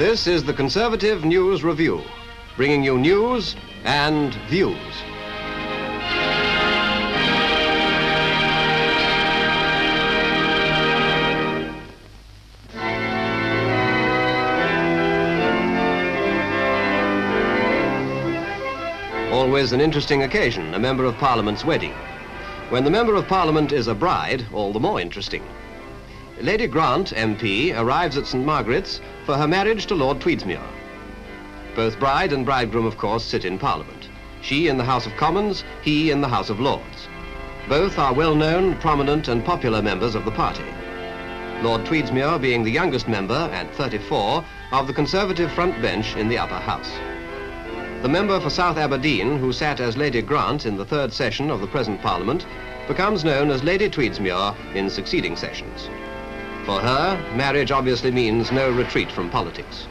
This is the Conservative News Review, bringing you news and views. Always an interesting occasion, a Member of Parliament's wedding. When the Member of Parliament is a bride, all the more interesting. Lady Grant MP arrives at St Margaret's for her marriage to Lord Tweedsmuir. Both bride and bridegroom, of course, sit in Parliament. She in the House of Commons, he in the House of Lords. Both are well-known, prominent and popular members of the party. Lord Tweedsmuir being the youngest member, at 34, of the Conservative front bench in the upper house. The member for South Aberdeen, who sat as Lady Grant in the third session of the present Parliament, becomes known as Lady Tweedsmuir in succeeding sessions. For her, marriage obviously means no retreat from politics.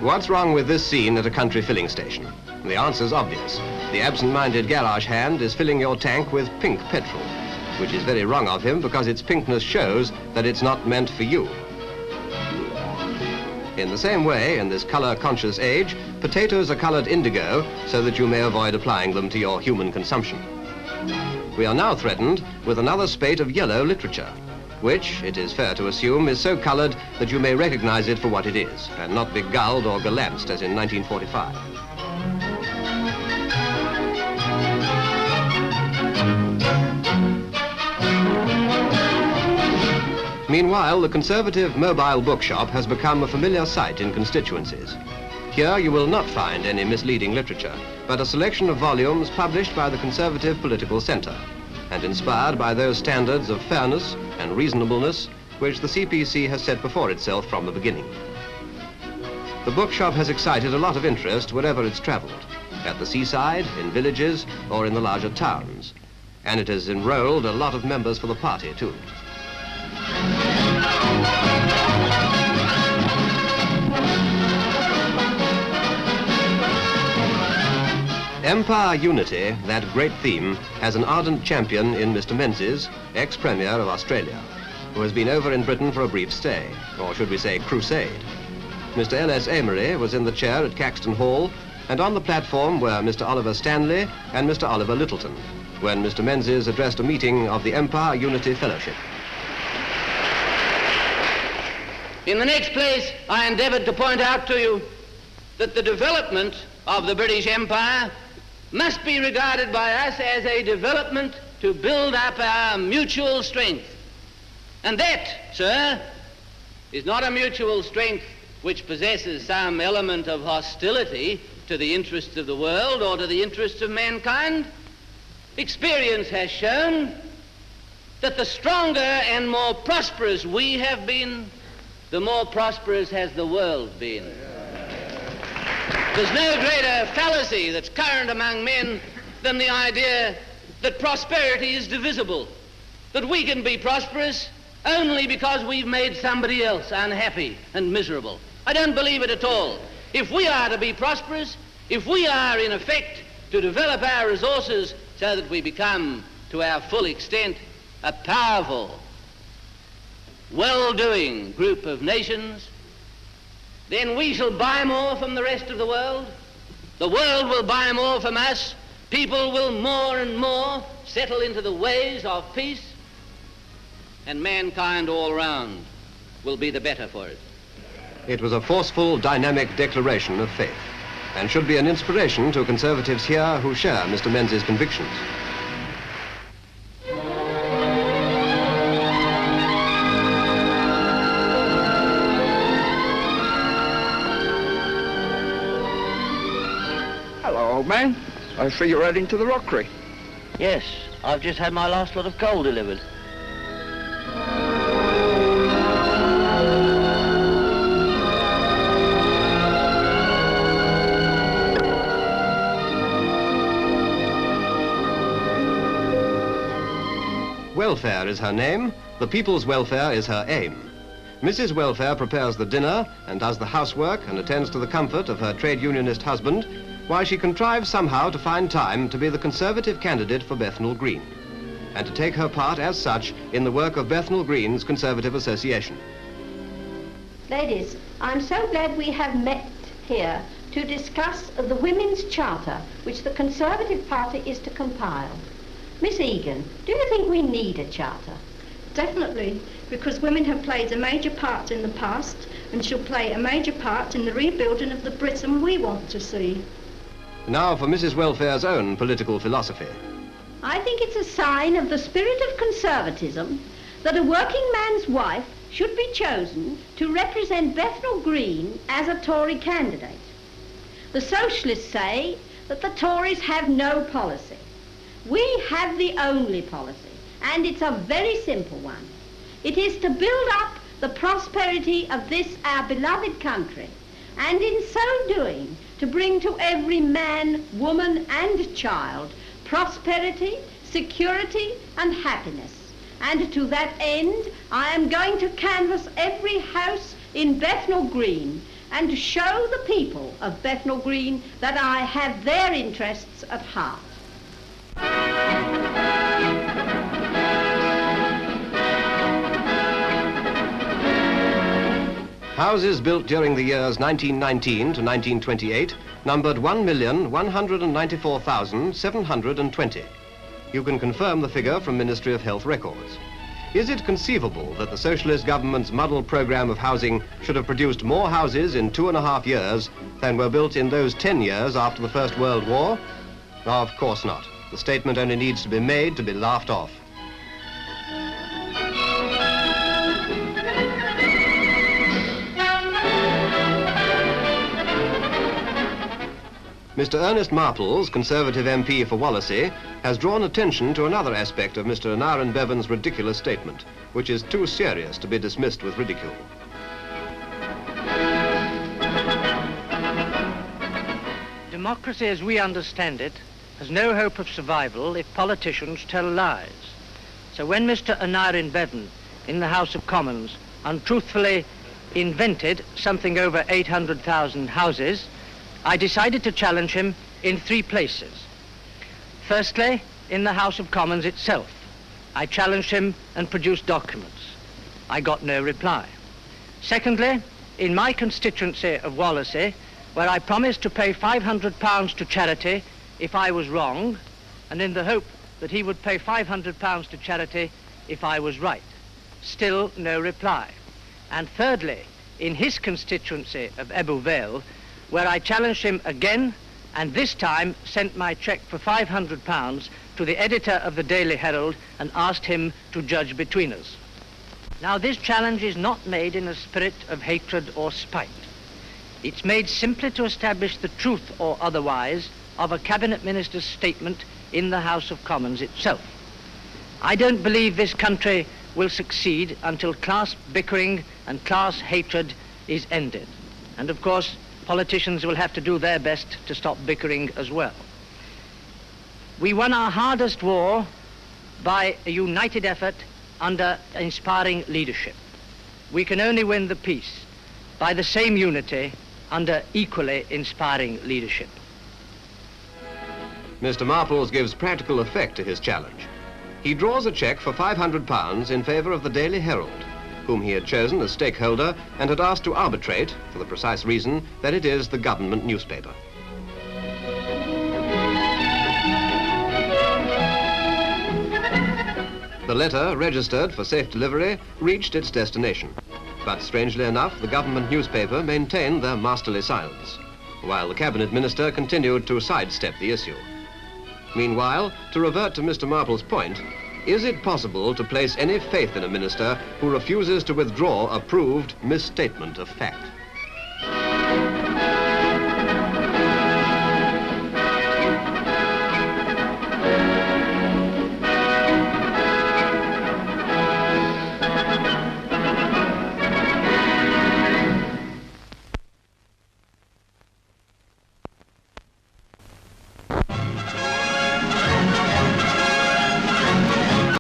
What's wrong with this scene at a country filling station? The answer's obvious. The absent-minded garage hand is filling your tank with pink petrol, which is very wrong of him because its pinkness shows that it's not meant for you. In the same way, in this color-conscious age, potatoes are colored indigo so that you may avoid applying them to your human consumption. We are now threatened with another spate of yellow literature, which, it is fair to assume, is so colored that you may recognize it for what it is, and not be gulled or galanced as in 1945. Meanwhile, the Conservative Mobile BookShop has become a familiar sight in constituencies. Here you will not find any misleading literature, but a selection of volumes published by the Conservative Political Centre and inspired by those standards of fairness and reasonableness which the CPC has set before itself from the beginning. The bookshop has excited a lot of interest wherever it's travelled, at the seaside, in villages, or in the larger towns. And it has enrolled a lot of members for the party, too. Empire Unity, that great theme, has an ardent champion in Mr Menzies, ex-Premier of Australia, who has been over in Britain for a brief stay, or should we say crusade. Mr L.S. Amory was in the chair at Caxton Hall, and on the platform were Mr Oliver Stanley and Mr Oliver Lyttleton, when Mr Menzies addressed a meeting of the Empire Unity Fellowship. In the next place, I endeavoured to point out to you that the development of the British Empire must be regarded by us as a development to build up our mutual strength. And that, sir, is not a mutual strength which possesses some element of hostility to the interests of the world or to the interests of mankind. Experience has shown that the stronger and more prosperous we have been, the more prosperous has the world been. There's no greater fallacy that's current among men than the idea that prosperity is divisible, that we can be prosperous only because we've made somebody else unhappy and miserable. I don't believe it at all. If we are to be prosperous, if we are in effect to develop our resources so that we become to our full extent a powerful, well-doing group of nations, then we shall buy more from the rest of the world world will buy more from us, people will more and more settle into the ways of peace, and mankind all round will be the better for it. It was a forceful, dynamic declaration of faith, and should be an inspiration to Conservatives here who share Mr Menzies' convictions. Old man, I see you're heading to the Rockery. Yes, I've just had my last lot of coal delivered. Welfare is her name, the people's welfare is her aim. Mrs. Welfare prepares the dinner and does the housework and attends to the comfort of her trade unionist husband, why she contrived somehow to find time to be the Conservative candidate for Bethnal Green, and to take her part as such in the work of Bethnal Green's Conservative Association. Ladies, I'm so glad we have met here to discuss the Women's Charter, which the Conservative Party is to compile. Miss Egan, do you think we need a charter? Definitely, because women have played a major part in the past and shall play a major part in the rebuilding of the Britain we want to see. Now for Mrs. Welfare's own political philosophy. I think it's a sign of the spirit of conservatism that a working man's wife should be chosen to represent Bethnal Green as a Tory candidate. The Socialists say that the Tories have no policy. We have the only policy, and it's a very simple one. It is to build up the prosperity of this, our beloved country, and in so doing, to bring to every man, woman, and child prosperity, security, and happiness. And to that end, I am going to canvass every house in Bethnal Green and to show the people of Bethnal Green that I have their interests at heart. Houses built during the years 1919 to 1928 numbered 1,194,720. You can confirm the figure from Ministry of Health records. Is it conceivable that the socialist government's muddle program of housing should have produced more houses in 2.5 years than were built in those 10 years after the First World War? Of course not. The statement only needs to be made to be laughed off. Mr. Ernest Marples, Conservative MP for Wallasey, has drawn attention to another aspect of Mr. Aneurin Bevin's ridiculous statement, which is too serious to be dismissed with ridicule. Democracy, as we understand it, has no hope of survival if politicians tell lies. So when Mr. Aneurin Bevin, in the House of Commons, untruthfully invented something over 800,000 houses, I decided to challenge him in 3 places. Firstly, in the House of Commons itself. I challenged him and produced documents. I got no reply. Secondly, in my constituency of Wallasey, where I promised to pay £500 to charity if I was wrong, and in the hope that he would pay £500 to charity if I was right. Still no reply. And thirdly, in his constituency of Ebbw Vale, where I challenged him again, and this time sent my cheque for £500 to the editor of the Daily Herald and asked him to judge between us. Now, this challenge is not made in a spirit of hatred or spite. It's made simply to establish the truth or otherwise of a cabinet minister's statement in the House of Commons itself. I don't believe this country will succeed until class bickering and class hatred is ended. And of course, politicians will have to do their best to stop bickering as well. We won our hardest war by a united effort under inspiring leadership. We can only win the peace by the same unity under equally inspiring leadership. Mr. Marples gives practical effect to his challenge. He draws a cheque for £500 in favour of the Daily Herald, whom he had chosen as stakeholder and had asked to arbitrate for the precise reason that it is the government newspaper. The letter, registered for safe delivery, reached its destination. But strangely enough, the government newspaper maintained their masterly silence, while the cabinet minister continued to sidestep the issue. Meanwhile, to revert to Mr. Marples' point, is it possible to place any faith in a minister who refuses to withdraw a proved misstatement of fact?